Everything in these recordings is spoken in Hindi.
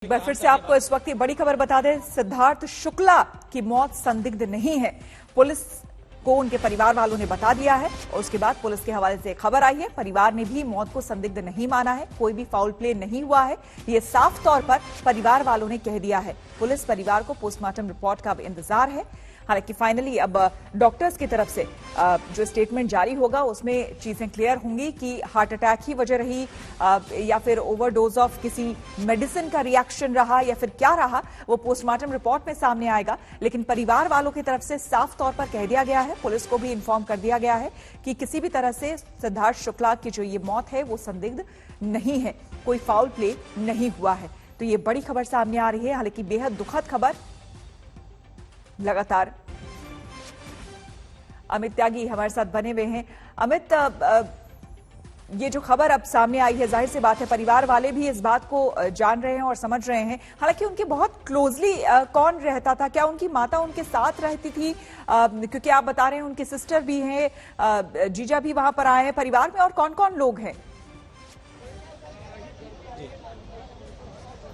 एक बार फिर से आपको इस वक्त ये बड़ी खबर बता दें, सिद्धार्थ शुक्ला की मौत संदिग्ध नहीं है। पुलिस को उनके परिवार वालों ने बता दिया है और उसके बाद पुलिस के हवाले से खबर आई है। परिवार ने भी मौत को संदिग्ध नहीं माना है, कोई भी फाउल प्ले नहीं हुआ है, ये साफ तौर पर परिवार वालों ने कह दिया है। पुलिस परिवार को पोस्टमार्टम रिपोर्ट का अब इंतजार है। हालांकि फाइनली अब डॉक्टर्स की तरफ से जो स्टेटमेंट जारी होगा उसमें चीजें क्लियर होंगी कि हार्ट अटैक ही वजह रही या फिर ओवरडोज ऑफ किसी मेडिसिन का रिएक्शन रहा या फिर क्या रहा, वो पोस्टमार्टम रिपोर्ट में सामने आएगा। लेकिन परिवार वालों की तरफ से साफ तौर पर कह दिया गया है, पुलिस को भी इन्फॉर्म कर दिया गया है कि किसी भी तरह से सिद्धार्थ शुक्ला की जो ये मौत है वो संदिग्ध नहीं है, कोई फाउल प्ले नहीं हुआ है। तो ये बड़ी खबर सामने आ रही है, हालांकि बेहद दुखद खबर। लगातार अमित त्यागी हमारे साथ बने हुए हैं। अमित, ये जो खबर अब सामने आई है, जाहिर सी बात है परिवार वाले भी इस बात को जान रहे हैं और समझ रहे हैं। हालांकि उनके बहुत क्लोजली कौन रहता था? क्या उनकी माता उनके साथ रहती थी? क्योंकि आप बता रहे हैं उनके सिस्टर भी हैं, जीजा भी वहां पर आए हैं। परिवार में और कौन कौन लोग हैं?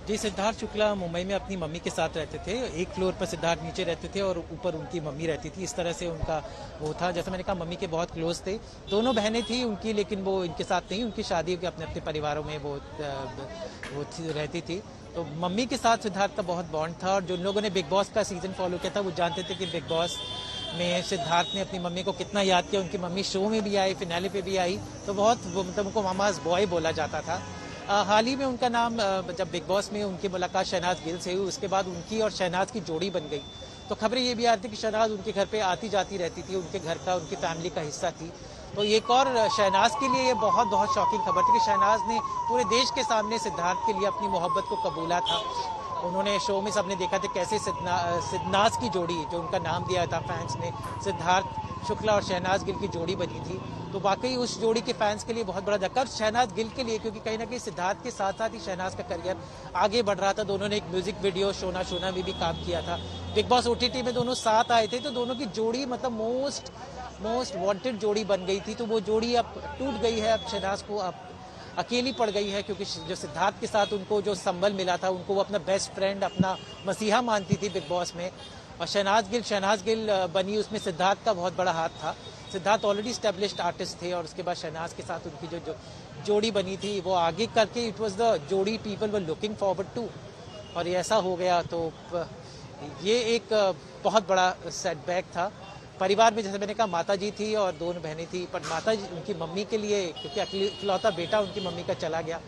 जी, सिद्धार्थ शुक्ला मुंबई में अपनी मम्मी के साथ रहते थे। एक फ्लोर पर सिद्धार्थ नीचे रहते थे और ऊपर उनकी मम्मी रहती थी। इस तरह से उनका वो था। जैसे मैंने कहा, मम्मी के बहुत क्लोज थे। दोनों बहनें थी उनकी, लेकिन वो इनके साथ नहीं, उनकी शादी के अपने अपने परिवारों में वो रहती थी। तो मम्मी के साथ सिद्धार्थ का बहुत बॉन्ड था। और जो लोगों ने बिग बॉस का सीजन फॉलो किया था वो जानते थे कि बिग बॉस में सिद्धार्थ ने अपनी मम्मी को कितना याद किया। उनकी मम्मी शो में भी आई, फिनाले पे भी आई, तो बहुत मतलब उनको मामाज बॉय बोला जाता था। हाल ही में उनका नाम जब बिग बॉस में उनकी मुलाकात शहनाज गिल से हुई, उसके बाद उनकी और शहनाज की जोड़ी बन गई। तो खबरें ये भी आ रही थी कि शहनाज उनके घर पे आती जाती रहती थी, उनके घर का, उनकी फैमिली का हिस्सा थी। तो एक और शहनाज के लिए ये बहुत बहुत शॉकिंग खबर थी कि शहनाज ने पूरे देश के सामने सिद्धार्थ के लिए अपनी मोहब्बत को कबूला था। उन्होंने शो में सबने देखा था कैसे सिद्धार्थ की जोड़ी, जो उनका नाम दिया था फैंस ने, सिद्धार्थ शुक्ला और शहनाज गिल की जोड़ी बनी थी। तो वाकई उस जोड़ी के फैंस के लिए बहुत बड़ा धक्का, शहनाज गिल के लिए, क्योंकि कहीं ना कहीं सिद्धार्थ के साथ साथ ही शहनाज का करियर आगे बढ़ रहा था। दोनों ने एक म्यूजिक वीडियो शोना शोना में भी काम किया था। बिग बॉस OTT में दोनों साथ आए थे, तो दोनों की जोड़ी मतलब मोस्ट वांटेड जोड़ी बन गई थी। तो वो जोड़ी अब टूट गई है। अब शहनाज को अब अकेली पड़ गई है, क्योंकि जो सिद्धार्थ के साथ उनको जो संबल मिला था, उनको वो अपना बेस्ट फ्रेंड, अपना मसीहा मानती थी बिग बॉस में। और शहनाज गिल बनी, उसमें सिद्धार्थ का बहुत बड़ा हाथ था। सिद्धार्थ ऑलरेडी स्टैब्लिश्ड आर्टिस्ट थे और उसके बाद शहनाज के साथ उनकी जो जोड़ी बनी थी वो आगे करके इट वाज द जोड़ी people were looking forward to, और ये ऐसा हो गया। तो ये एक बहुत बड़ा सेटबैक था परिवार में। जैसे मैंने कहा, माता जी थी और दोनों बहनें थी, पर माता जी उनकी मम्मी के लिए, क्योंकि इकलौता बेटा उनकी मम्मी का चला गया,